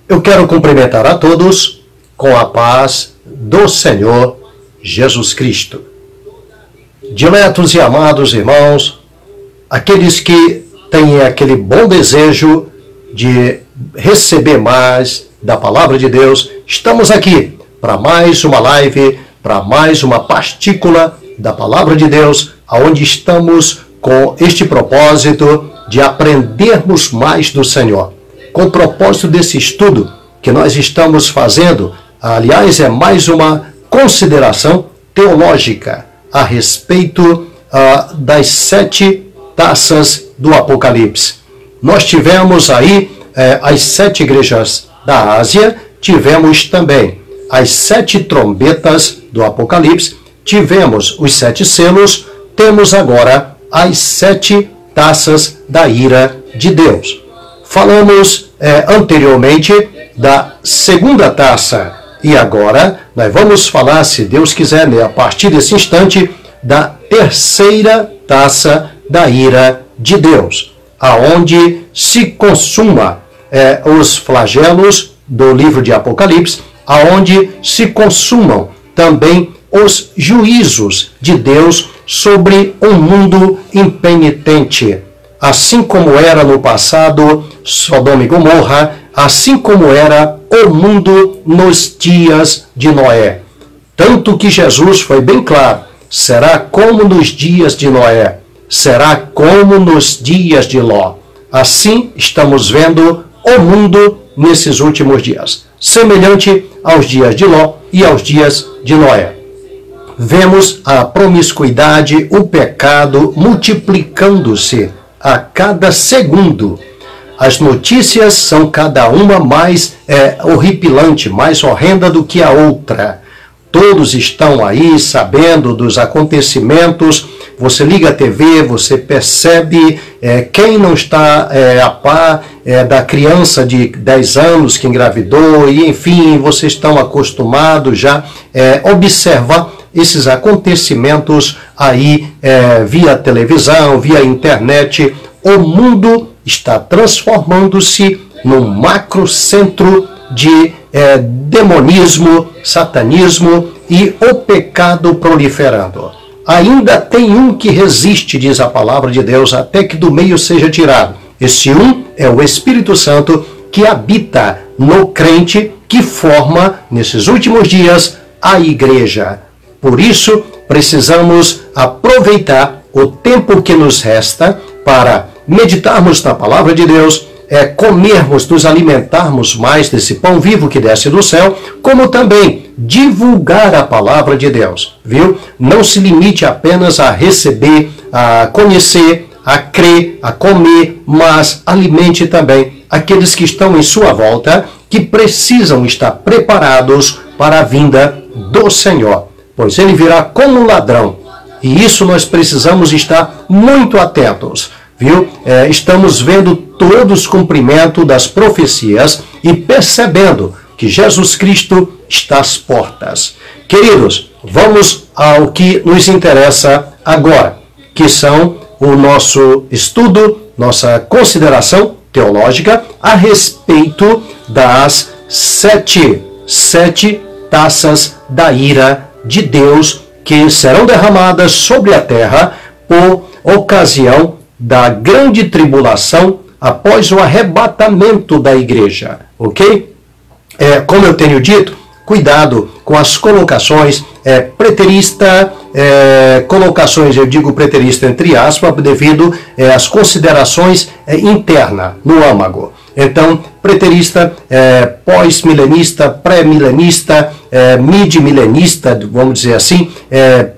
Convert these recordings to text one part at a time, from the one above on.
Eu quero cumprimentar a todos com a paz do Senhor Jesus Cristo. Diletos e amados irmãos, aqueles que têm aquele bom desejo de receber mais da palavra de Deus, estamos aqui para mais uma live, para mais uma partícula da palavra de Deus, onde estamos com este propósito de aprendermos mais do Senhor. Com o propósito desse estudo que nós estamos fazendo, aliás, é mais uma consideração teológica a respeito das 7 taças do Apocalipse. Nós tivemos aí as 7 igrejas da Ásia, tivemos também as 7 trombetas do Apocalipse, tivemos os 7 selos, temos agora as 7 taças da ira de Deus. Falamos anteriormente da segunda taça e agora nós vamos falar, se Deus quiser, a partir desse instante, da terceira taça da ira de Deus, aonde se consuma os flagelos do livro de Apocalipse, aonde se consumam também os juízos de Deus sobre um mundo impenitente. Assim como era no passado Sodoma e Gomorra, assim como era o mundo nos dias de Noé. Tanto que Jesus foi bem claro, será como nos dias de Noé, será como nos dias de Ló. Assim estamos vendo o mundo nesses últimos dias, semelhante aos dias de Ló e aos dias de Noé. Vemos a promiscuidade, o pecado multiplicando-se a cada segundo. As notícias são cada uma mais horripilante, mais horrenda do que a outra. Todos estão aí sabendo dos acontecimentos. Você liga a TV, você percebe quem não está a par da criança de 10 anos que engravidou, e enfim, vocês estão acostumados já a observar esses acontecimentos aí via televisão, via internet. O mundo está transformando-se num macrocentro de demonismo, satanismo e o pecado proliferando. Ainda tem um que resiste, diz a palavra de Deus, até que do meio seja tirado. Esse um é o Espírito Santo que habita no crente, que forma, nesses últimos dias, a igreja. Por isso, precisamos aproveitar o tempo que nos resta para meditarmos na palavra de Deus, comermos, nos alimentarmos mais desse pão vivo que desce do céu, como também divulgar a palavra de Deus, viu? Não se limite apenas a receber, a conhecer, a crer, a comer, mas alimente também aqueles que estão em sua volta, que precisam estar preparados para a vinda do Senhor, pois ele virá como um ladrão, e isso nós precisamos estar muito atentos, viu? Estamos vendo todos o cumprimento das profecias e percebendo que Jesus Cristo está às portas. Queridos, vamos ao que nos interessa agora, que são o nosso estudo, nossa consideração teológica a respeito das 7 taças da ira de Deus que serão derramadas sobre a terra por ocasião da grande tribulação após o arrebatamento da igreja, ok? Como eu tenho dito, cuidado com as colocações preterista, colocações, eu digo preterista entre aspas, devido às considerações internas no âmago. Então, preterista, pós-milenista, pré-milenista, mid-milenista, vamos dizer assim,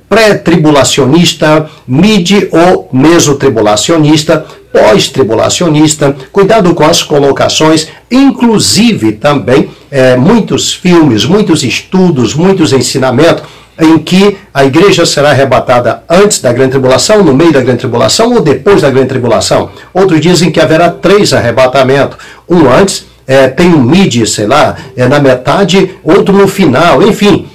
pré-tribulacionista, mid ou mesotribulacionista, pós-tribulacionista. Cuidado com as colocações, inclusive também muitos filmes, muitos estudos, muitos ensinamentos em que a igreja será arrebatada antes da grande tribulação, no meio da grande tribulação ou depois da grande tribulação. Outros dizem que haverá 3 arrebatamentos, um antes, tem um mid, sei lá, na metade, outro no final, enfim,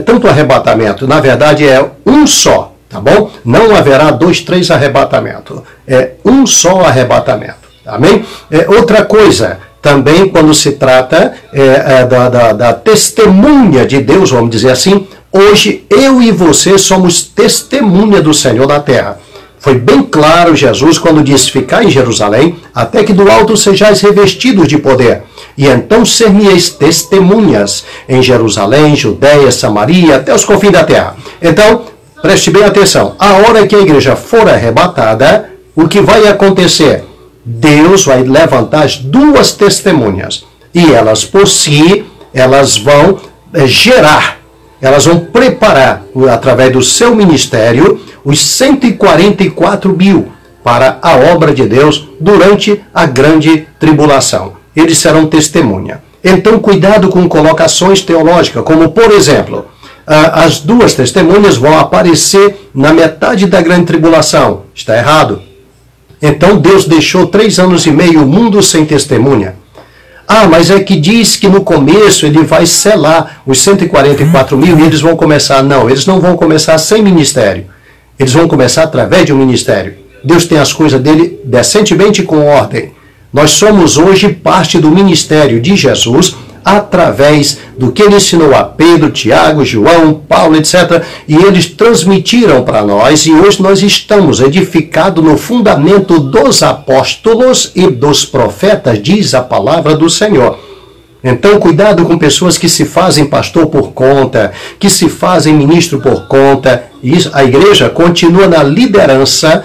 tanto arrebatamento, na verdade é um só, tá bom? Não haverá 2, 3 arrebatamentos, é um só arrebatamento, amém? Outra coisa, também quando se trata da testemunha de Deus, vamos dizer assim, hoje eu e você somos testemunha do Senhor na terra. Foi bem claro Jesus quando disse: ficai em Jerusalém, até que do alto sejais revestidos de poder. E então ser-me-eis testemunhas em Jerusalém, Judeia, Samaria, até os confins da terra. Então, preste bem atenção. A hora que a igreja for arrebatada, o que vai acontecer? Deus vai levantar as duas testemunhas. E elas, por si, elas vão gerar, elas vão preparar, através do seu ministério, os 144 mil para a obra de Deus durante a grande tribulação. Eles serão testemunha. Então, cuidado com colocações teológicas, como, por exemplo, as duas testemunhas vão aparecer na metade da grande tribulação. Está errado. Então, Deus deixou 3 anos e meio o mundo sem testemunha. Ah, mas é que diz que no começo ele vai selar os 144 mil e eles vão começar. Não, eles não vão começar sem ministério. Eles vão começar através de um ministério. Deus tem as coisas dele decentemente com ordem. Nós somos hoje parte do ministério de Jesus através do que ele ensinou a Pedro, Tiago, João, Paulo, etc. E eles transmitiram para nós, e hoje nós estamos edificados no fundamento dos apóstolos e dos profetas, diz a palavra do Senhor. Então, cuidado com pessoas que se fazem pastor por conta, que se fazem ministro por conta. Isso, a igreja continua na liderança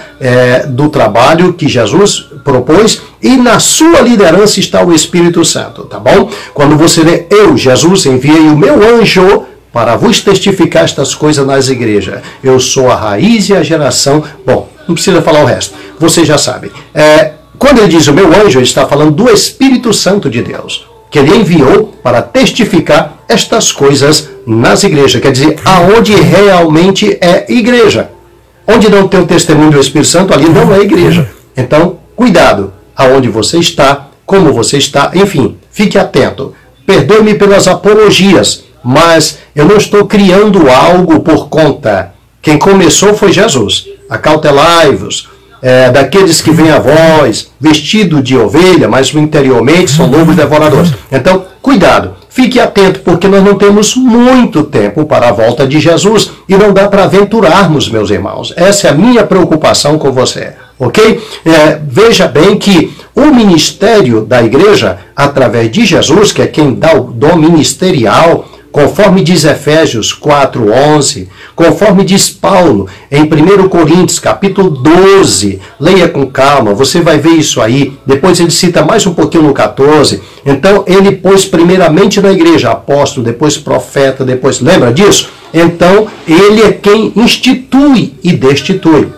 do trabalho que Jesus propôs, e na sua liderança está o Espírito Santo, tá bom? Quando você lê: eu, Jesus, enviei o meu anjo para vos testificar estas coisas nas igrejas. Eu sou a raiz e a geração. Bom, não precisa falar o resto, você já sabe. Quando ele diz o meu anjo, ele está falando do Espírito Santo de Deus, que ele enviou para testificar estas coisas nas igrejas. Quer dizer, aonde realmente é igreja. Onde não tem o testemunho do Espírito Santo, ali não é igreja. Então, cuidado aonde você está, como você está, enfim, fique atento. Perdoe-me pelas apologias, mas eu não estou criando algo por conta. Quem começou foi Jesus. Acautelai-vos daqueles que vêm a vós, vestido de ovelha, mas interiormente são lobos devoradores. Então, cuidado, fique atento, porque nós não temos muito tempo para a volta de Jesus e não dá para aventurarmos, meus irmãos. Essa é a minha preocupação com você, ok? Veja bem que o ministério da igreja, através de Jesus, que é quem dá o dom ministerial, conforme diz Efésios 4:11, conforme diz Paulo em 1 Coríntios, capítulo 12, leia com calma, você vai ver isso aí. Depois ele cita mais um pouquinho no 14. Então ele pôs primeiramente na igreja apóstolo, depois profeta, depois, lembra disso? Então ele é quem institui e destitui.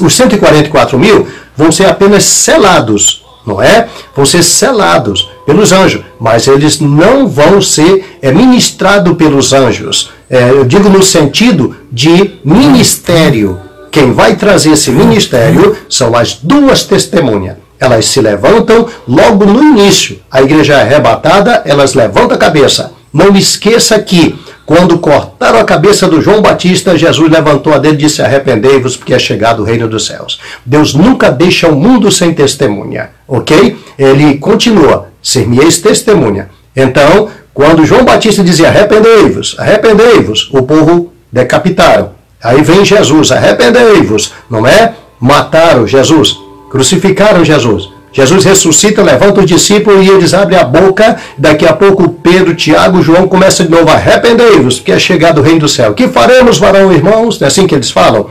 Os 144 mil vão ser apenas selados, não é? Vão ser selados pelos anjos, mas eles não vão ser ministrados pelos anjos. Eu digo no sentido de ministério. Quem vai trazer esse ministério são as duas testemunhas. Elas se levantam logo no início. A igreja é arrebatada, elas levantam a cabeça. Não esqueça que, quando cortaram a cabeça do João Batista, Jesus levantou a dele e disse: arrependei-vos, porque é chegado o reino dos céus. Deus nunca deixa o mundo sem testemunha, ok? Ele continua: ser-me-eis testemunha. Então, quando João Batista dizia: arrependei-vos, arrependei-vos, o povo decapitaram. Aí vem Jesus: arrependei-vos, não é? Mataram Jesus, crucificaram Jesus. Jesus ressuscita, levanta os discípulos e eles abrem a boca. Daqui a pouco Pedro, Tiago, João começam de novo: arrependei-vos, porque é chegado o reino do céu. Que faremos, varão e irmãos? É assim que eles falam.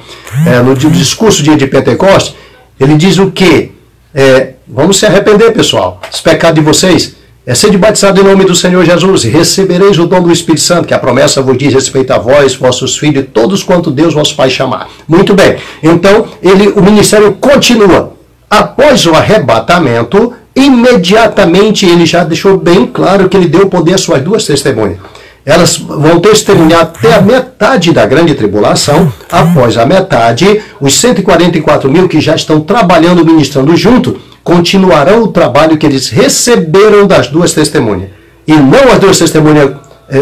No discurso dia de Pentecostes, ele diz o quê? Vamos se arrepender, pessoal. Esse pecado de vocês é ser batizado em nome do Senhor Jesus, e recebereis o dom do Espírito Santo, que a promessa vos diz respeito a vós, vossos filhos, todos quanto Deus, vosso Pai, chamar. Muito bem. Então, o ministério continua. Após o arrebatamento, imediatamente ele já deixou bem claro que ele deu poder às suas duas testemunhas. Elas vão testemunhar até a metade da grande tribulação. Após a metade, os 144 mil que já estão trabalhando, ministrando junto, continuarão o trabalho que eles receberam das duas testemunhas. E não as duas testemunhas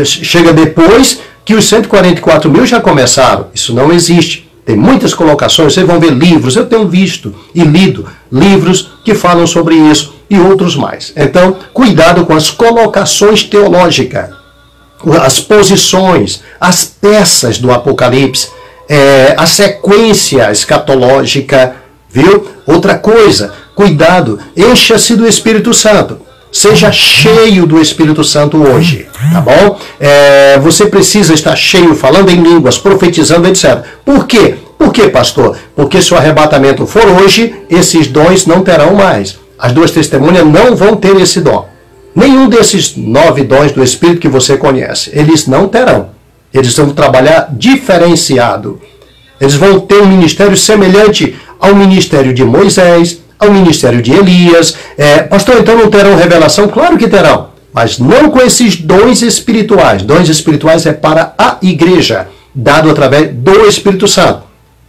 chega depois que os 144 mil já começaram. Isso não existe. tem muitas colocações, vocês vão ver livros, eu tenho visto e lido livros que falam sobre isso e outros mais. Então, cuidado com as colocações teológicas, as posições, as peças do Apocalipse, a sequência escatológica, viu? Outra coisa, cuidado, encha-se do Espírito Santo. Seja cheio do Espírito Santo hoje, tá bom? Você precisa estar cheio, falando em línguas, profetizando, etc. Por quê? Por quê, pastor? Porque se o arrebatamento for hoje, esses dons não terão mais. As duas testemunhas não vão ter esse dom. Nenhum desses 9 dons do Espírito que você conhece, eles não terão. Eles vão trabalhar diferenciado. Eles vão ter um ministério semelhante ao ministério de Moisés, ao ministério de Elias. Pastor, então não terão revelação? Claro que terão, mas não com esses dons espirituais. Dons espirituais é para a igreja, dado através do Espírito Santo.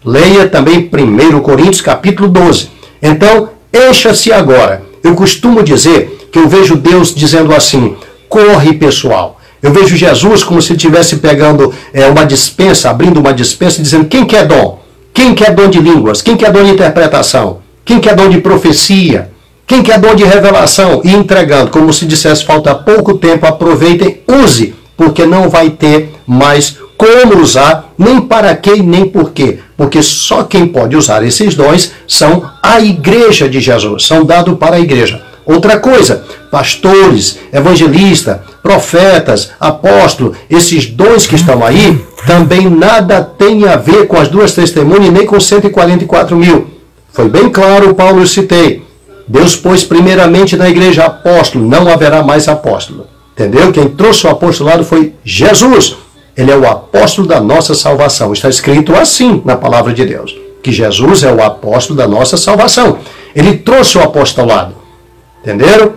Leia também 1 Coríntios capítulo 12. Então, encha-se agora. Eu costumo dizer que eu vejo Deus dizendo assim, corre pessoal. Eu vejo Jesus como se estivesse pegando uma dispensa, abrindo uma dispensa, dizendo quem quer dom? Quem quer dom de línguas? Quem quer dom de interpretação? Quem quer dom de profecia? Quem quer dom de revelação? E entregando, como se dissesse, falta pouco tempo, aproveitem, use, porque não vai ter mais como usar, nem para quê, nem por quê. Porque só quem pode usar esses dons são a igreja de Jesus, são dados para a igreja. Outra coisa, pastores, evangelistas, profetas, apóstolos, esses dons que estão aí, também nada tem a ver com as duas testemunhas, nem com 144 mil. Foi bem claro, Paulo, eu citei. Deus pôs primeiramente na igreja apóstolo, não haverá mais apóstolo. Entendeu? Quem trouxe o apostolado foi Jesus. Ele é o apóstolo da nossa salvação. Está escrito assim na palavra de Deus, que Jesus é o apóstolo da nossa salvação. Ele trouxe o apostolado. Entenderam?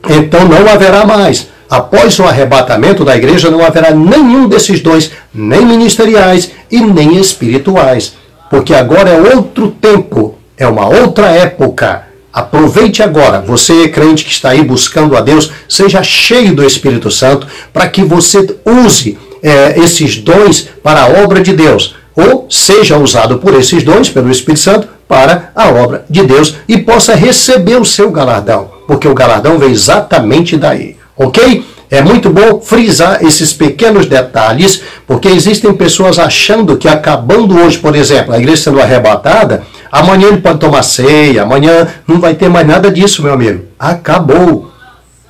Então não haverá mais. Após o arrebatamento da igreja, não haverá nenhum desses dons, nem ministeriais e nem espirituais. Porque agora é outro tempo. É uma outra época. Aproveite agora. Você, crente que está aí buscando a Deus, seja cheio do Espírito Santo para que você use esses dons para a obra de Deus. Ou seja usado por esses dons, pelo Espírito Santo, para a obra de Deus e possa receber o seu galardão. Porque o galardão vem exatamente daí. Ok? É muito bom frisar esses pequenos detalhes, porque existem pessoas achando que acabando hoje, por exemplo, a igreja sendo arrebatada, amanhã ele pode tomar ceia, amanhã não vai ter mais nada disso, meu amigo. Acabou.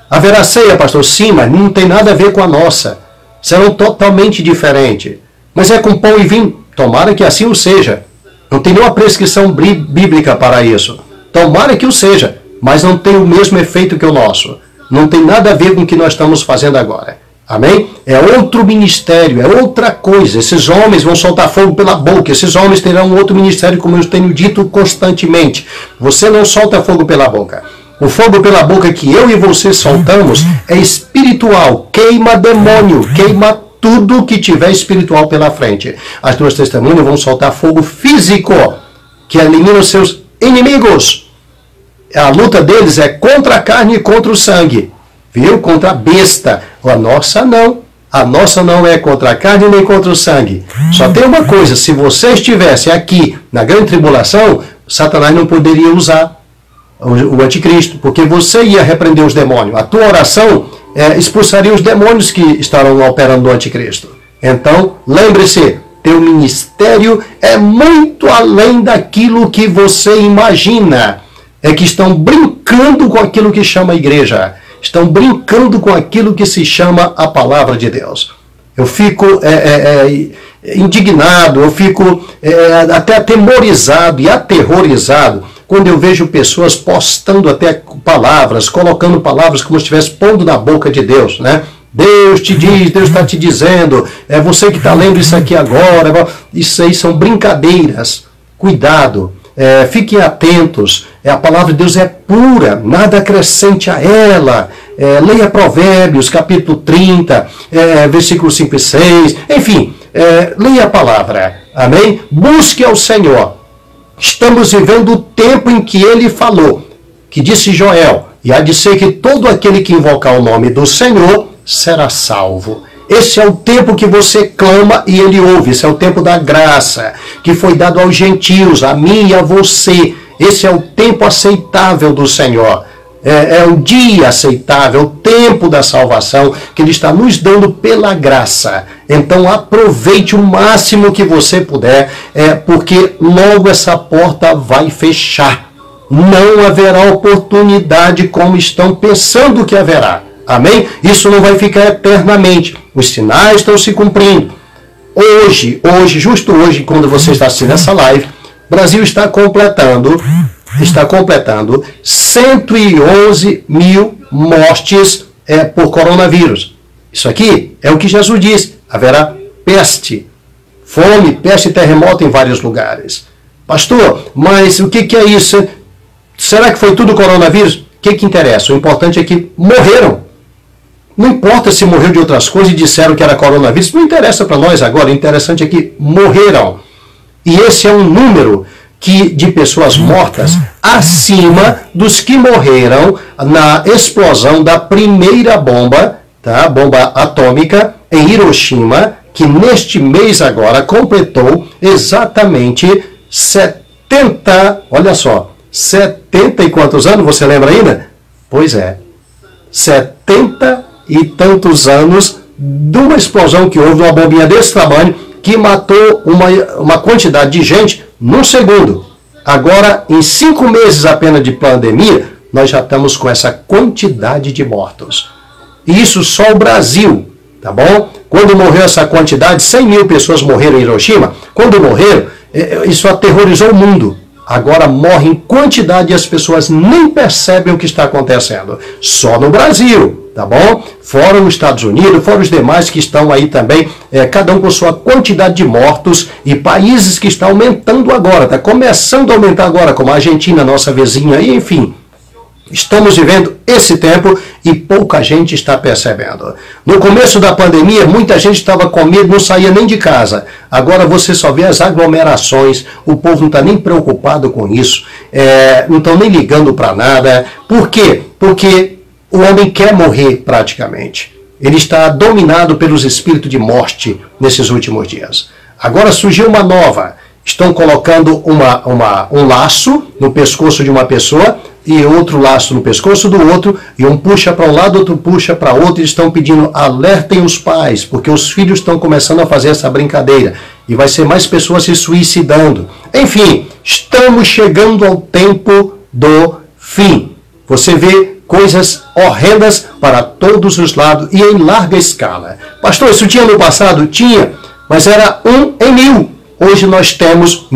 Haverá ceia, pastor? Sim, mas não tem nada a ver com a nossa. Serão totalmente diferentes. Mas é com pão e vinho. Tomara que assim o seja. Não tem nenhuma prescrição bíblica para isso. Tomara que o seja, mas não tem o mesmo efeito que o nosso. Não tem nada a ver com o que nós estamos fazendo agora. Amém? É outro ministério, é outra coisa. Esses homens vão soltar fogo pela boca. Esses homens terão um outro ministério, como eu tenho dito constantemente. Você não solta fogo pela boca. O fogo pela boca que eu e você soltamos é espiritual. Queima demônio, queima tudo que tiver espiritual pela frente. As duas testemunhas vão soltar fogo físico, que elimina os seus inimigos. A luta deles é contra a carne e contra o sangue. Viu? Contra a besta. A nossa não. A nossa não é contra a carne nem contra o sangue. Só tem uma coisa. Se você estivesse aqui na grande tribulação, Satanás não poderia usar o anticristo. Porque você ia repreender os demônios. A tua oração expulsaria os demônios que estarão operando no anticristo. Então, lembre-se. Teu ministério é muito além daquilo que você imagina. É que estão brincando com aquilo que chama a igreja. Estão brincando com aquilo que se chama a palavra de Deus. Eu fico indignado, eu fico até atemorizado e aterrorizado quando eu vejo pessoas postando até palavras, colocando palavras como se estivesse pondo na boca de Deus, né? Deus te diz, Deus está te dizendo, é você que está lendo isso aqui agora. Isso aí são brincadeiras. Cuidado. Fiquem atentos, a palavra de Deus é pura, nada acrescente a ela. Leia Provérbios, capítulo 30, versículos 5 e 6, enfim, leia a palavra, amém? Busque ao Senhor. Estamos vivendo o tempo em que ele falou, que disse Joel, e há de ser que todo aquele que invocar o nome do Senhor será salvo. Esse é o tempo que você clama e ele ouve. Esse é o tempo da graça, que foi dado aos gentios, a mim e a você. Esse é o tempo aceitável do Senhor. É o dia aceitável, o tempo da salvação que Ele está nos dando pela graça. Então aproveite o máximo que você puder, porque logo essa porta vai fechar. Não haverá oportunidade como estão pensando que haverá. Amém? Isso não vai ficar eternamente. Os sinais estão se cumprindo. Hoje, justo hoje, quando você está assistindo essa live, o Brasil está completando 111 mil mortes por coronavírus. Isso aqui é o que Jesus disse. Haverá peste, fome, peste e terremoto em vários lugares. Pastor, mas o que é isso? Será que foi tudo coronavírus? O que interessa? O importante é que morreram. Não importa se morreu de outras coisas e disseram que era coronavírus. Não interessa para nós agora. O interessante é que morreram. E esse é um número de pessoas mortas acima dos que morreram na explosão da primeira bomba, tá? Bomba atômica em Hiroshima, que neste mês agora completou exatamente 70, olha só, 70 e quantos anos, você lembra ainda? Pois é, 70 e tantos anos de uma explosão que houve, uma bombinha desse tamanho, que matou uma quantidade de gente num segundo. Agora, em 5 meses apenas de pandemia, nós já estamos com essa quantidade de mortos. E isso só o Brasil, tá bom? Quando morreu essa quantidade, 100 mil pessoas morreram em Hiroshima. Quando morreram, isso aterrorizou o mundo. Agora morre em quantidade e as pessoas nem percebem o que está acontecendo. Só no Brasil, tá bom? Fora os Estados Unidos, fora os demais que estão aí também, cada um com sua quantidade de mortos, e países que estão aumentando agora, está começando a aumentar agora, como a Argentina, nossa vizinha, e enfim. Estamos vivendo esse tempo e pouca gente está percebendo. No começo da pandemia, muita gente estava com medo, não saía nem de casa. Agora você só vê as aglomerações, o povo não está nem preocupado com isso, não estão nem ligando para nada. Por quê? Porque o homem quer morrer praticamente. Ele está dominado pelos espíritos de morte nesses últimos dias. Agora surgiu uma nova. Estão colocando um laço no pescoço de uma pessoa e outro laço no pescoço do outro, e um puxa para um lado, outro puxa para outro, e estão pedindo, alertem os pais, porque os filhos estão começando a fazer essa brincadeira, e vai ser mais pessoas se suicidando. Enfim, estamos chegando ao tempo do fim. Você vê coisas horrendas para todos os lados, e em larga escala. Pastor, isso tinha no passado? Tinha, mas era 1 em 1000. Hoje nós temos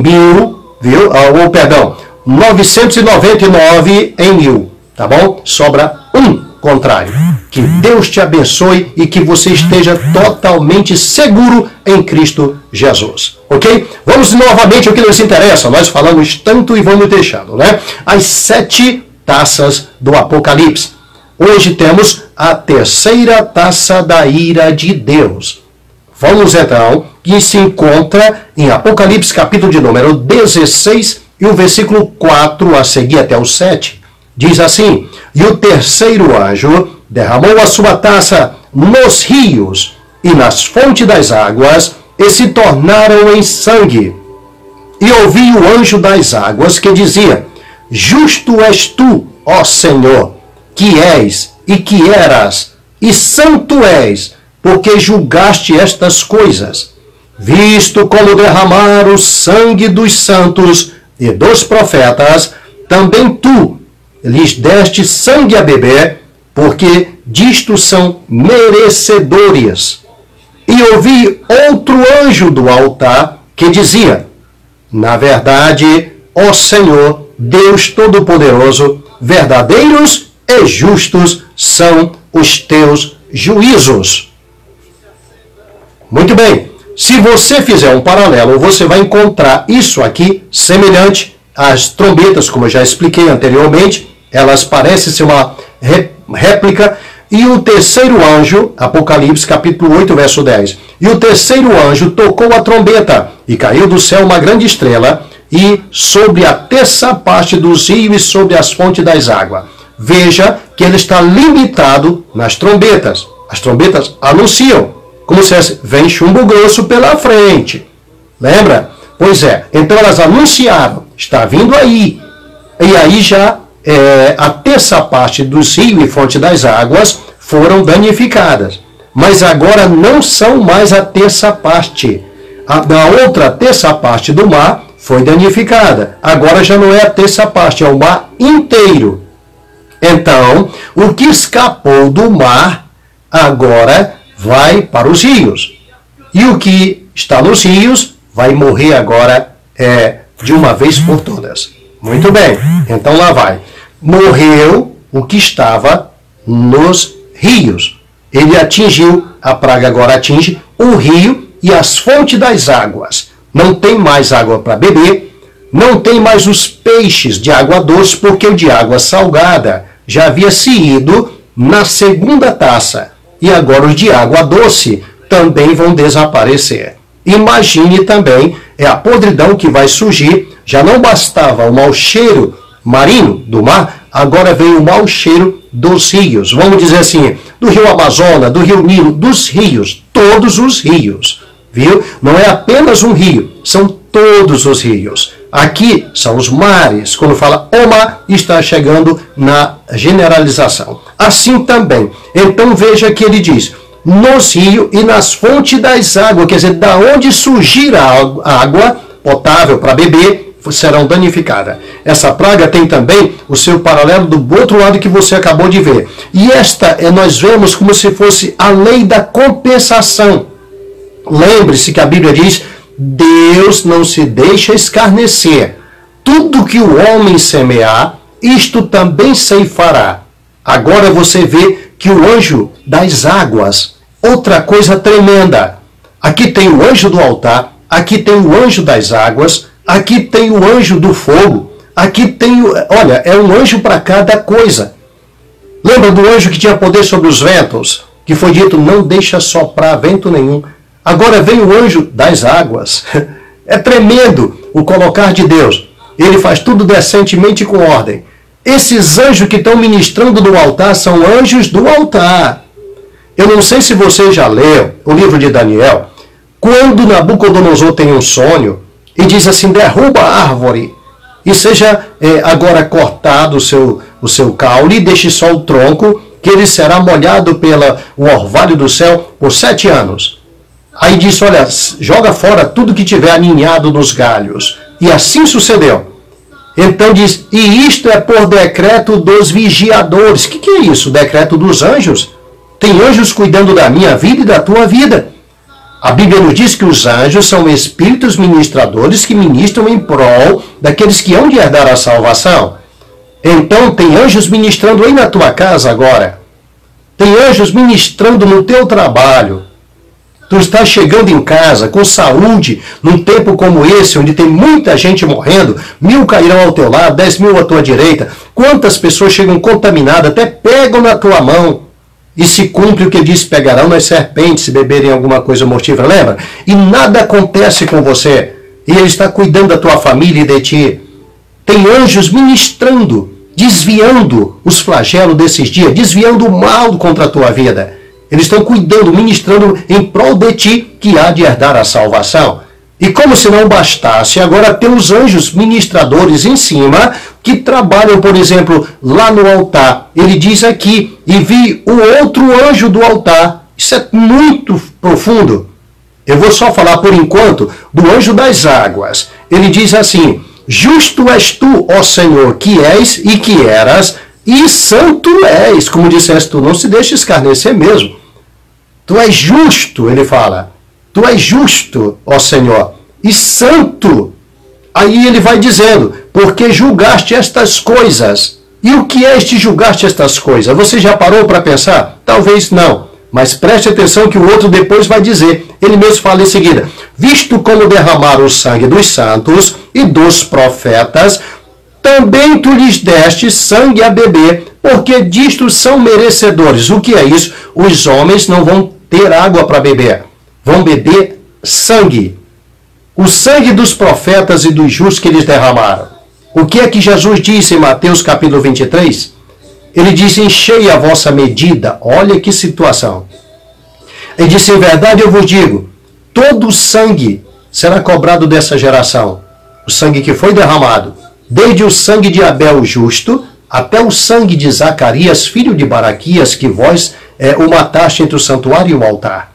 999 em 1000, tá bom? Sobra um contrário. Que Deus te abençoe e que você esteja totalmente seguro em Cristo Jesus, ok? Vamos novamente ao que nos interessa. Nós falamos tanto e vamos deixando, né? As 7 taças do Apocalipse. Hoje temos a terceira taça da ira de Deus. Vamos então, que se encontra em Apocalipse capítulo de número 16 e o versículo 4 a seguir até o 7. Diz assim: e o terceiro anjo derramou a sua taça nos rios e nas fontes das águas, e se tornaram em sangue. E ouvi o anjo das águas que dizia: justo és tu, ó Senhor, que és e que eras, e santo és, porque julgaste estas coisas, visto como derramar o sangue dos santos e dos profetas, também tu lhes deste sangue a beber, porque disto são merecedores. E ouvi outro anjo do altar que dizia: na verdade, ó Senhor, Deus Todo-Poderoso, verdadeiros e justos são os teus juízos. Muito bem. Se você fizer um paralelo, você vai encontrar isso aqui semelhante às trombetas, como eu já expliquei anteriormente. Elas parecem ser uma réplica. E o terceiro anjo, Apocalipse capítulo 8, verso 10. E o terceiro anjo tocou a trombeta, e caiu do céu uma grande estrela, e sobre a terça parte dos rios e sobre as fontes das águas. Veja que ele está limitado nas trombetas. As trombetas anunciam. Como se vem chumbo grosso pela frente. Lembra? Pois é. Então elas anunciaram, está vindo aí. E aí já a terça parte dos rios e fonte das águas foram danificadas. Mas agora não são mais a terça parte. A outra terça parte do mar foi danificada. Agora já não é a terça parte, é o mar inteiro. Então, o que escapou do mar, agora vai para os rios. E o que está nos rios, vai morrer agora de uma vez por todas. Muito bem, então lá vai. Morreu o que estava nos rios. Ele atingiu, a praga agora atinge o rio e as fontes das águas. Não tem mais água para beber, não tem mais os peixes de água doce, porque o de água salgada já havia se ido na segunda taça. E agora os de água doce também vão desaparecer. Imagine também a podridão que vai surgir. Já não bastava o mau cheiro marinho do mar, agora vem o mau cheiro dos rios. Vamos dizer assim, do rio Amazonas, do rio Nilo, dos rios, todos os rios. Viu? Não é apenas um rio, são todos os rios. Aqui são os mares. Quando fala o mar, está chegando na generalização. Assim também. Então veja que ele diz, nos rios e nas fontes das águas, quer dizer, da onde surgir a água potável para beber, serão danificadas. Essa praga tem também o seu paralelo do outro lado que você acabou de ver. E esta nós vemos como se fosse a lei da compensação. Lembre-se que a Bíblia diz, Deus não se deixa escarnecer. Tudo que o homem semear, isto também ceifará. Agora você vê que o anjo das águas, outra coisa tremenda. Aqui tem o anjo do altar, aqui tem o anjo das águas, aqui tem o anjo do fogo, aqui tem, olha, é um anjo para cada coisa. Lembra do anjo que tinha poder sobre os ventos? Que foi dito, não deixa soprar vento nenhum. Agora vem o anjo das águas. É tremendo o colocar de Deus. Ele faz tudo decentemente e com ordem. Esses anjos que estão ministrando no altar são anjos do altar. Eu não sei se você já leu o livro de Daniel, quando Nabucodonosor tem um sonho e diz assim, derruba a árvore e seja agora cortado o seu caule e deixe só o tronco, que ele será molhado pelo orvalho do céu por 7 anos. Aí diz, olha, joga fora tudo que tiver aninhado nos galhos. E assim sucedeu. Então diz, e isto é por decreto dos vigiadores. O que é isso? Decreto dos anjos? Tem anjos cuidando da minha vida e da tua vida. A Bíblia nos diz que os anjos são espíritos ministradores que ministram em prol daqueles que hão de herdar a salvação. Então tem anjos ministrando aí na tua casa agora. Tem anjos ministrando no teu trabalho. Tu estás chegando em casa com saúde, num tempo como esse, onde tem muita gente morrendo, 1000 cairão ao teu lado, 10.000 à tua direita. Quantas pessoas chegam contaminadas, até pegam na tua mão. E se cumpre o que diz, pegarão nas serpentes se beberem alguma coisa mortífera, lembra? E nada acontece com você. E ele está cuidando da tua família e de ti. Tem anjos ministrando, desviando os flagelos desses dias, desviando o mal contra a tua vida. Eles estão cuidando, ministrando em prol de ti, que há de herdar a salvação. E como se não bastasse, agora tem os anjos ministradores em cima, que trabalham, por exemplo, lá no altar. Ele diz aqui, e vi o outro anjo do altar. Isso é muito profundo. Eu vou só falar por enquanto do anjo das águas. Ele diz assim, justo és tu, ó Senhor, que és e que eras, e santo és, como disseste tu, não se deixa escarnecer mesmo. Tu és justo, ele fala. Tu és justo, ó Senhor, e santo. Aí ele vai dizendo, porque julgaste estas coisas. E o que é este julgaste estas coisas? Você já parou para pensar? Talvez não. Mas preste atenção que o outro depois vai dizer. Ele mesmo fala em seguida. Visto como derramaram o sangue dos santos e dos profetas, também tu lhes deste sangue a beber, porque disto são merecedores. O que é isso? Os homens não vão ter água para beber. Vão beber sangue. O sangue dos profetas e dos justos que eles derramaram. O que é que Jesus disse em Mateus capítulo 23? Ele diz, enchei a vossa medida. Olha que situação. Ele disse, em verdade eu vos digo, todo o sangue será cobrado dessa geração. O sangue que foi derramado, desde o sangue de Abel o justo, até o sangue de Zacarias, filho de Baraquias, que vós o mataste entre o santuário e o altar.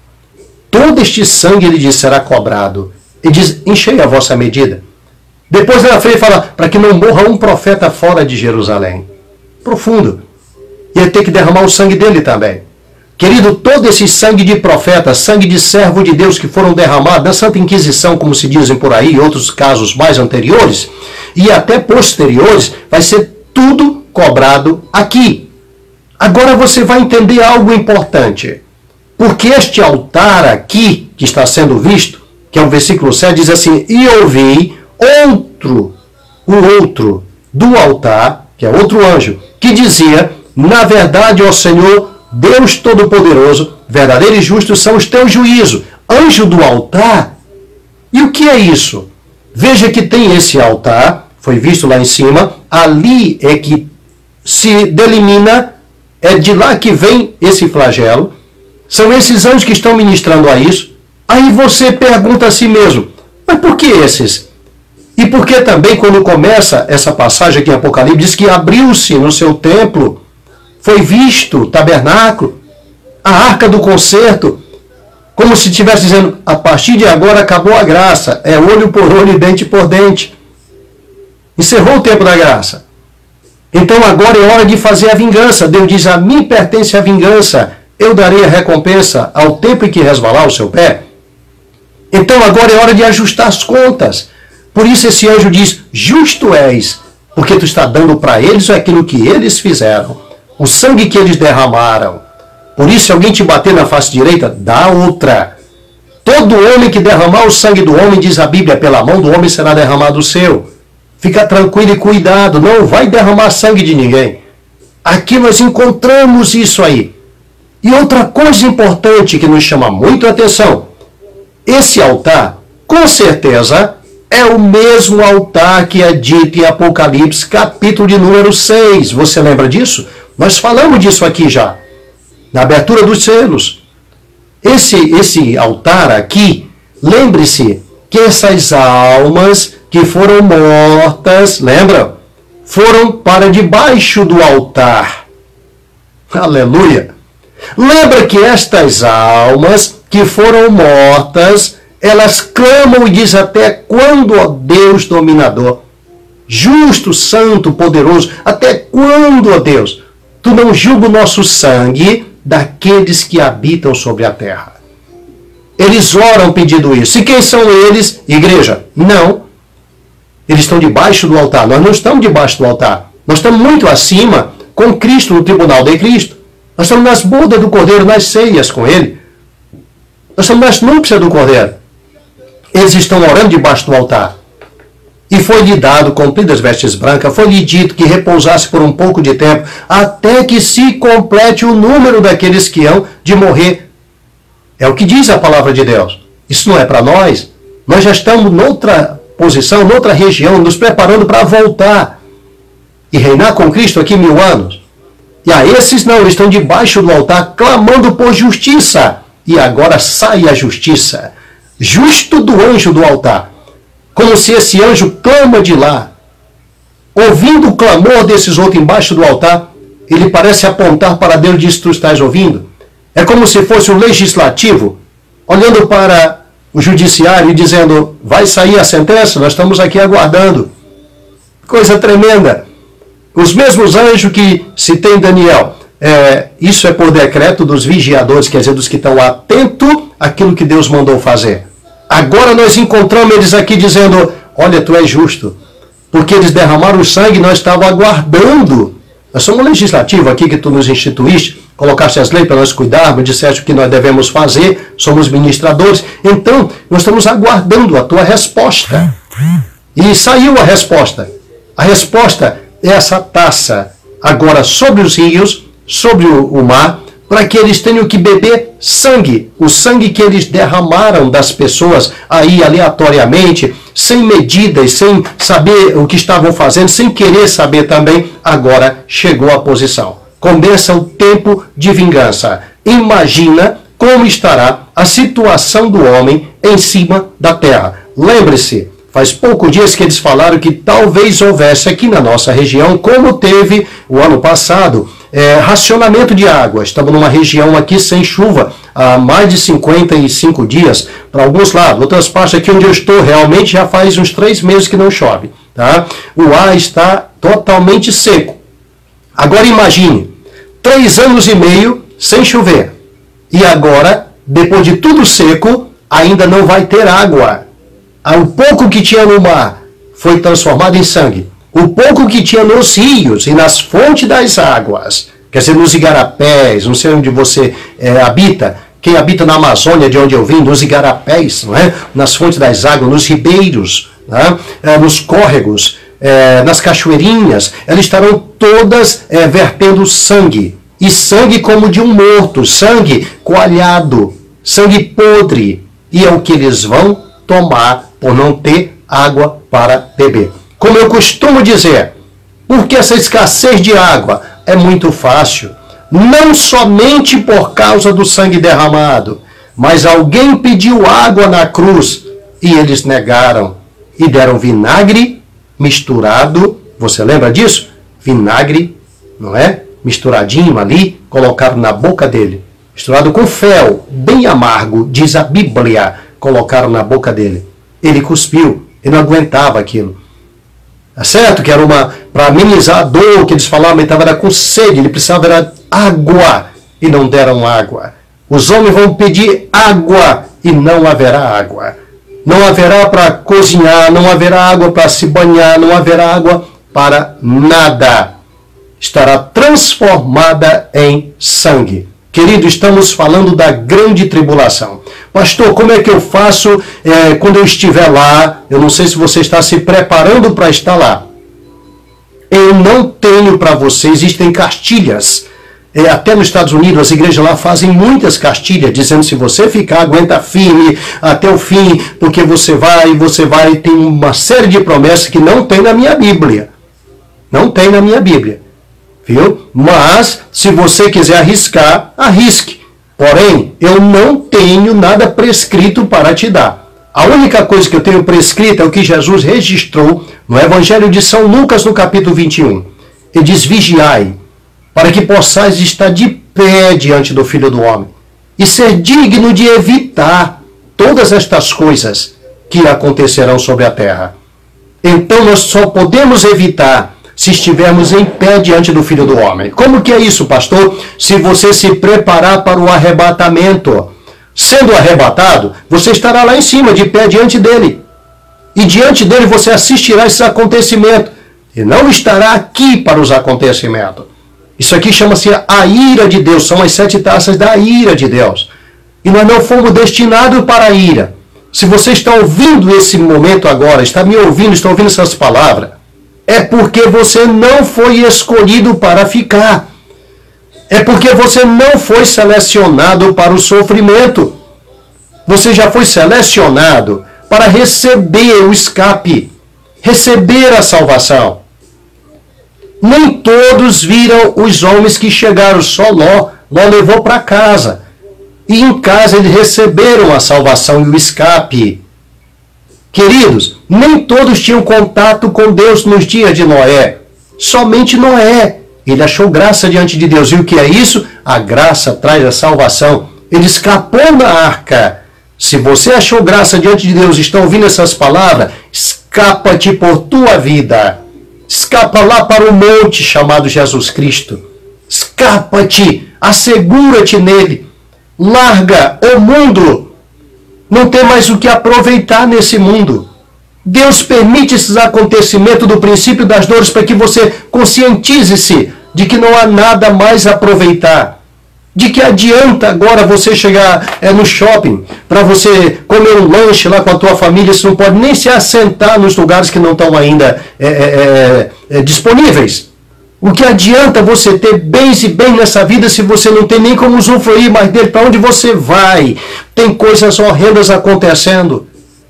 Todo este sangue, ele diz, será cobrado. Ele diz, enchei a vossa medida. Depois na frente fala, para que não morra um profeta fora de Jerusalém. Profundo. E ele tem que derramar o sangue dele também. Querido, todo esse sangue de profeta, sangue de servo de Deus que foram derramados na Santa Inquisição, como se dizem por aí, e outros casos mais anteriores, e até posteriores, vai ser tudo cobrado aqui. Agora você vai entender algo importante. Porque este altar aqui, que está sendo visto, que é o versículo 7, diz assim, e ouvi o outro do altar, que é outro anjo, que dizia, na verdade, ó Senhor, Deus Todo-Poderoso, verdadeiro e justo são os teus juízos. Anjo do altar? E o que é isso? Veja que tem esse altar, foi visto lá em cima, ali é que se delimina, é de lá que vem esse flagelo, são esses anjos que estão ministrando a isso. Aí você pergunta a si mesmo, mas por que esses? E por que também, quando começa essa passagem aqui em Apocalipse, diz que abriu-se no seu templo, foi visto o tabernáculo, a arca do concerto, como se estivesse dizendo, a partir de agora acabou a graça, é olho por olho e dente por dente. Encerrou o tempo da graça. Então agora é hora de fazer a vingança. Deus diz, a mim pertence a vingança, eu darei a recompensa ao tempo em que resvalar o seu pé. Então agora é hora de ajustar as contas. Por isso esse anjo diz, justo és, porque tu está dando para eles aquilo que eles fizeram, o sangue que eles derramaram. Por isso, se alguém te bater na face direita, dá outra. Todo homem que derramar o sangue do homem, diz a Bíblia, pela mão do homem será derramado o seu. Fica tranquilo e cuidado, não vai derramar sangue de ninguém. Aqui nós encontramos isso aí. E outra coisa importante que nos chama muito a atenção, esse altar, com certeza, é o mesmo altar que é dito em Apocalipse, capítulo de número 6. Você lembra disso? Nós falamos disso aqui já, na abertura dos selos. Esse altar aqui, lembre-se que essas almas que foram mortas, lembra? Foram para debaixo do altar. Aleluia! Lembra que estas almas que foram mortas, elas clamam e dizem até quando, ó Deus dominador, justo, santo, poderoso, até quando, ó Deus, tu não julga o nosso sangue daqueles que habitam sobre a terra. Eles oram pedindo isso. E quem são eles? Igreja? Não. Eles estão debaixo do altar. Nós não estamos debaixo do altar. Nós estamos muito acima com Cristo no tribunal de Cristo. Nós estamos nas bodas do Cordeiro, nas ceias com Ele. Nós estamos nas núpcias do Cordeiro. Eles estão orando debaixo do altar. E foi-lhe dado, cumpridas vestes brancas, foi-lhe dito que repousasse por um pouco de tempo, até que se complete o número daqueles que hão de morrer. É o que diz a palavra de Deus. Isso não é para nós. Nós já estamos noutra posição, noutra região, nos preparando para voltar e reinar com Cristo aqui 1000 anos. E a esses não, eles estão debaixo do altar, clamando por justiça. E agora sai a justiça. Justo do anjo do altar. Como se esse anjo clama de lá. Ouvindo o clamor desses outros embaixo do altar, ele parece apontar para Deus e diz, tu estás ouvindo? É como se fosse o legislativo, olhando para o judiciário e dizendo, vai sair a sentença, nós estamos aqui aguardando. Coisa tremenda. Os mesmos anjos que citei em Daniel, isso é por decreto dos vigiadores, quer dizer, dos que estão atentos àquilo que Deus mandou fazer. Agora nós encontramos eles aqui dizendo, olha, tu és justo, porque eles derramaram o sangue e nós estávamos aguardando. Nós somos um legislativo aqui que tu nos instituíste, colocaste as leis para nós cuidarmos, disseste o que nós devemos fazer, somos ministradores. Então, nós estamos aguardando a tua resposta. E saiu a resposta. A resposta é essa taça, agora sobre os rios, sobre o mar, para que eles tenham que beber sangue, o sangue que eles derramaram das pessoas aí aleatoriamente, sem medidas, sem saber o que estavam fazendo, sem querer saber também, agora chegou a posição. Começa o tempo de vingança. Imagina como estará a situação do homem em cima da terra. Lembre-se, faz poucos dias que eles falaram que talvez houvesse aqui na nossa região, como teve o ano passado, racionamento de água. Estamos numa região aqui sem chuva há mais de 55 dias, para alguns lados. Outras partes aqui onde eu estou, realmente já faz uns 3 meses que não chove. Tá? O ar está totalmente seco. Agora imagine, 3 anos e meio sem chover. E agora, depois de tudo seco, ainda não vai ter água. O pouco que tinha no mar foi transformado em sangue. O pouco que tinha nos rios e nas fontes das águas, quer dizer, nos igarapés, não sei onde você habita, quem habita na Amazônia, de onde eu vim, nos igarapés, não é? Nas fontes das águas, nos ribeiros, né? Nos córregos, nas cachoeirinhas, elas estarão todas vertendo sangue. E sangue como de um morto, sangue coalhado, sangue podre. E é o que eles vão tomar por não ter água para beber. Como eu costumo dizer, porque essa escassez de água é muito fácil. Não somente por causa do sangue derramado, mas alguém pediu água na cruz e eles negaram e deram vinagre misturado. Você lembra disso? Vinagre, não é? Misturadinho ali, colocaram na boca dele. Misturado com fel, bem amargo, diz a Bíblia, colocaram na boca dele. Ele cuspiu, ele não aguentava aquilo. É certo que era para amenizar a dor que eles falavam, ele estava com sede, ele precisava era água e não deram água. Os homens vão pedir água e não haverá água. Não haverá para cozinhar, não haverá água para se banhar, não haverá água para nada. Estará transformada em sangue. Querido, estamos falando da grande tribulação. Pastor, como é que eu faço quando eu estiver lá? Eu não sei se você está se preparando para estar lá. Eu não tenho para você, existem cartilhas. Até nos Estados Unidos, as igrejas lá fazem muitas cartilhas, dizendo se você ficar, aguenta firme até o fim, porque você vai, tem uma série de promessas que não tem na minha Bíblia. Não tem na minha Bíblia. Viu? Mas, se você quiser arriscar, arrisque. Porém, eu não tenho nada prescrito para te dar. A única coisa que eu tenho prescrita é o que Jesus registrou no Evangelho de São Lucas, no capítulo 21. Ele diz, vigiai, para que possais estar de pé diante do Filho do Homem e ser digno de evitar todas estas coisas que acontecerão sobre a terra. Então, nós só podemos evitar se estivermos em pé diante do Filho do Homem. Como que é isso, pastor? Se você se preparar para o arrebatamento. Sendo arrebatado, você estará lá em cima, de pé diante dele. E diante dele você assistirá a esses acontecimentos. E não estará aqui para os acontecimentos. Isso aqui chama-se a ira de Deus. São as 7 taças da ira de Deus. E nós não fomos destinados para a ira. Se você está ouvindo esse momento agora, está me ouvindo, está ouvindo essas palavras, é porque você não foi escolhido para ficar. É porque você não foi selecionado para o sofrimento. Você já foi selecionado para receber o escape, receber a salvação. Nem todos viram os homens que chegaram, só Ló. Ló levou para casa. E em casa eles receberam a salvação e o escape. Queridos, nem todos tinham contato com Deus nos dias de Noé. Somente Noé. Ele achou graça diante de Deus. E o que é isso? A graça traz a salvação. Ele escapou da arca. Se você achou graça diante de Deus e está ouvindo essas palavras, escapa-te por tua vida. Escapa lá para o monte chamado Jesus Cristo. Escapa-te, assegura-te nele. Larga o mundo. Não tem mais o que aproveitar nesse mundo. Deus permite esses acontecimentos do princípio das dores para que você conscientize-se de que não há nada mais a aproveitar. De que adianta agora você chegar no shopping para você comer um lanche lá com a tua família, você não pode nem se assentar nos lugares que não estão ainda disponíveis. O que adianta você ter bens e bem nessa vida se você não tem nem como usufruir mais dele? Para onde você vai? Tem coisas horrendas acontecendo.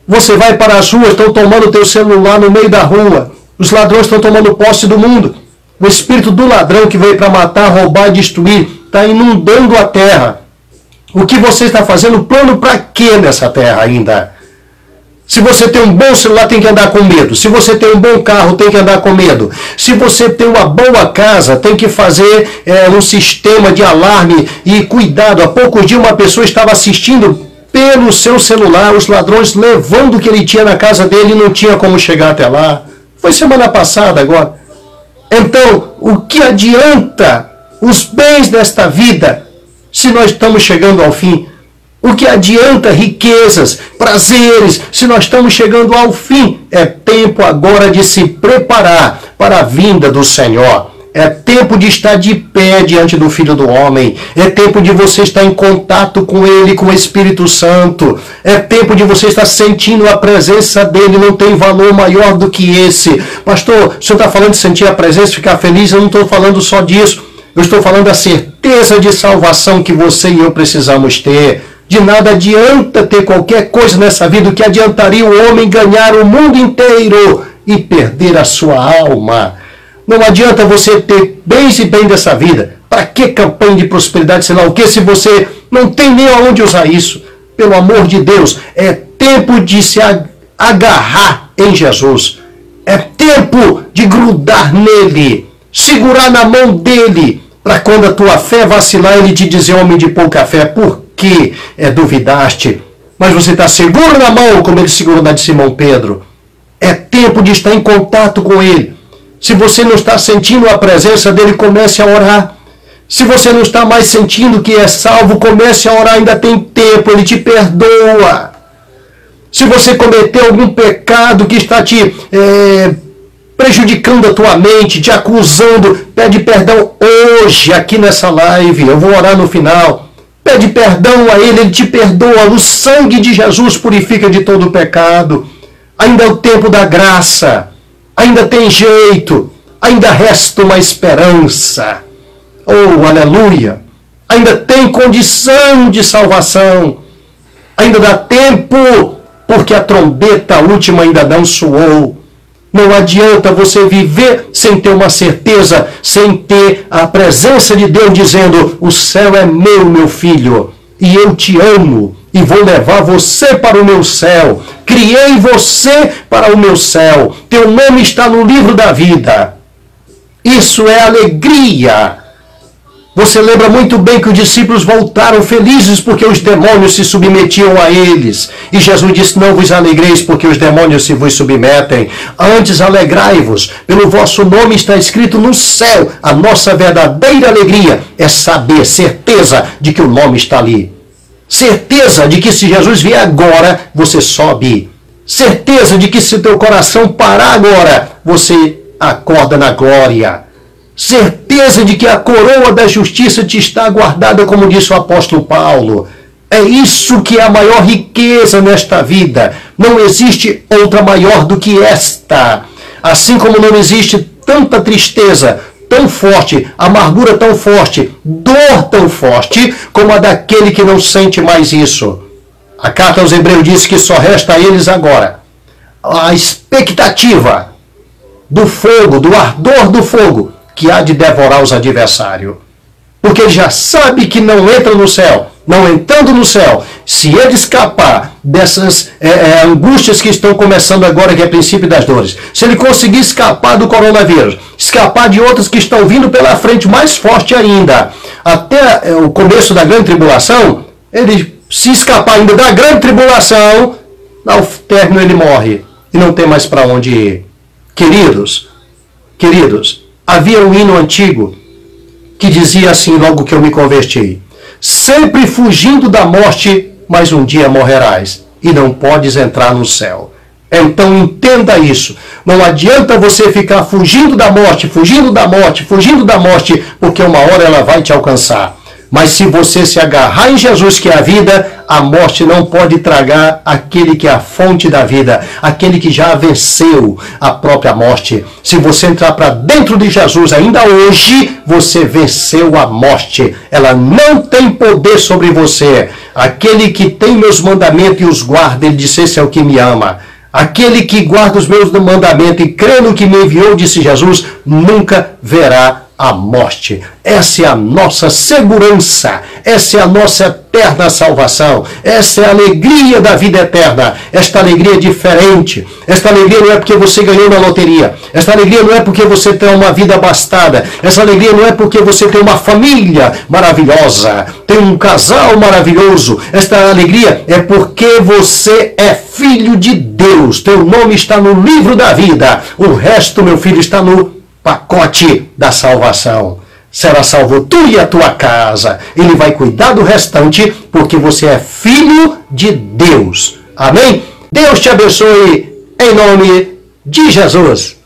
Você vai para as ruas, estão tomando o teu celular no meio da rua. Os ladrões estão tomando posse do mundo. O espírito do ladrão que veio para matar, roubar e destruir está inundando a terra. O que você está fazendo, plano para quê nessa terra ainda? Se você tem um bom celular, tem que andar com medo. Se você tem um bom carro, tem que andar com medo. Se você tem uma boa casa, tem que fazer um sistema de alarme e cuidado. Há poucos dias uma pessoa estava assistindo pelo seu celular, os ladrões levando o que ele tinha na casa dele e não tinha como chegar até lá. Foi semana passada agora. Então, o que adianta os bens desta vida se nós estamos chegando ao fim? O que adianta riquezas, prazeres, se nós estamos chegando ao fim? É tempo agora de se preparar para a vinda do Senhor. É tempo de estar de pé diante do Filho do Homem. É tempo de você estar em contato com Ele, com o Espírito Santo. É tempo de você estar sentindo a presença dEle. Não tem valor maior do que esse. Pastor, o senhor está falando de sentir a presença, ficar feliz? Eu não estou falando só disso. Eu estou falando da certeza de salvação que você e eu precisamos ter. De nada adianta ter qualquer coisa nessa vida. O que adiantaria o homem ganhar o mundo inteiro e perder a sua alma? Não adianta você ter bens e bem dessa vida. Para que campanha de prosperidade, sei lá o que, se você não tem nem aonde usar isso? Pelo amor de Deus, é tempo de se agarrar em Jesus. É tempo de grudar nele, segurar na mão dele, para quando a tua fé vacilar, ele te dizer, homem de pouca fé, por que duvidaste? Mas você está seguro na mão, como ele segurou na de Simão Pedro. É tempo de estar em contato com ele. Se você não está sentindo a presença dele, comece a orar. Se você não está mais sentindo que é salvo, comece a orar, ainda tem tempo, ele te perdoa. Se você cometeu algum pecado que está te prejudicando a tua mente, te acusando, pede perdão hoje, aqui nessa live, eu vou orar no final. Pede perdão a ele, ele te perdoa, o sangue de Jesus purifica de todo o pecado. Ainda é o tempo da graça. Ainda tem jeito, ainda resta uma esperança. Oh, aleluia! Ainda tem condição de salvação. Ainda dá tempo, porque a trombeta última ainda não soou. Não adianta você viver sem ter uma certeza, sem ter a presença de Deus dizendo, o céu é meu filho, e eu te amo. E vou levar você para o meu céu. Criei você para o meu céu. Teu nome está no livro da vida. Isso é alegria. Você lembra muito bem que os discípulos voltaram felizes porque os demônios se submetiam a eles. E Jesus disse, não vos alegreis porque os demônios se vos submetem. Antes alegrai-vos, pelo vosso nome está escrito no céu. A nossa verdadeira alegria é saber, certeza de que o nome está ali. Certeza de que se Jesus vier agora, você sobe. Certeza de que se teu coração parar agora, você acorda na glória. Certeza de que a coroa da justiça te está guardada, como disse o apóstolo Paulo. É isso que é a maior riqueza nesta vida. Não existe outra maior do que esta. Assim como não existe tanta tristeza tão forte, amargura tão forte, dor tão forte, como a daquele que não sente mais isso. A carta aos Hebreus diz que só resta a eles agora a expectativa do fogo, do ardor do fogo, que há de devorar os adversários. Porque ele já sabe que não entra no céu. Não entrando no céu, se ele escapar dessas angústias que estão começando agora, que é o princípio das dores, se ele conseguir escapar do coronavírus, escapar de outras que estão vindo pela frente, mais forte ainda, até o começo da grande tribulação, ele se escapar ainda da grande tribulação, ao término ele morre e não tem mais para onde ir. Queridos, havia um hino antigo que dizia assim, logo que eu me converti: sempre fugindo da morte, mas um dia morrerás, e não podes entrar no céu. Então entenda isso. Não adianta você ficar fugindo da morte, porque uma hora ela vai te alcançar. Mas se você se agarrar em Jesus, que é a vida, a morte não pode tragar aquele que é a fonte da vida, aquele que já venceu a própria morte. Se você entrar para dentro de Jesus ainda hoje, você venceu a morte. Ela não tem poder sobre você. Aquele que tem meus mandamentos e os guarda, ele disse, esse é o que me ama. Aquele que guarda os meus mandamentos e crê no que me enviou, disse Jesus, nunca verá a morte. Essa é a nossa segurança, essa é a nossa eterna salvação, essa é a alegria da vida eterna. Esta alegria é diferente. Esta alegria não é porque você ganhou na loteria, esta alegria não é porque você tem uma vida abastada, essa alegria não é porque você tem uma família maravilhosa, tem um casal maravilhoso. Esta alegria é porque você é filho de Deus, teu nome está no livro da vida, o resto, meu filho, está no pacote da salvação. Será salvo tu e a tua casa. Ele vai cuidar do restante, porque você é filho de Deus. Amém? Deus te abençoe em nome de Jesus.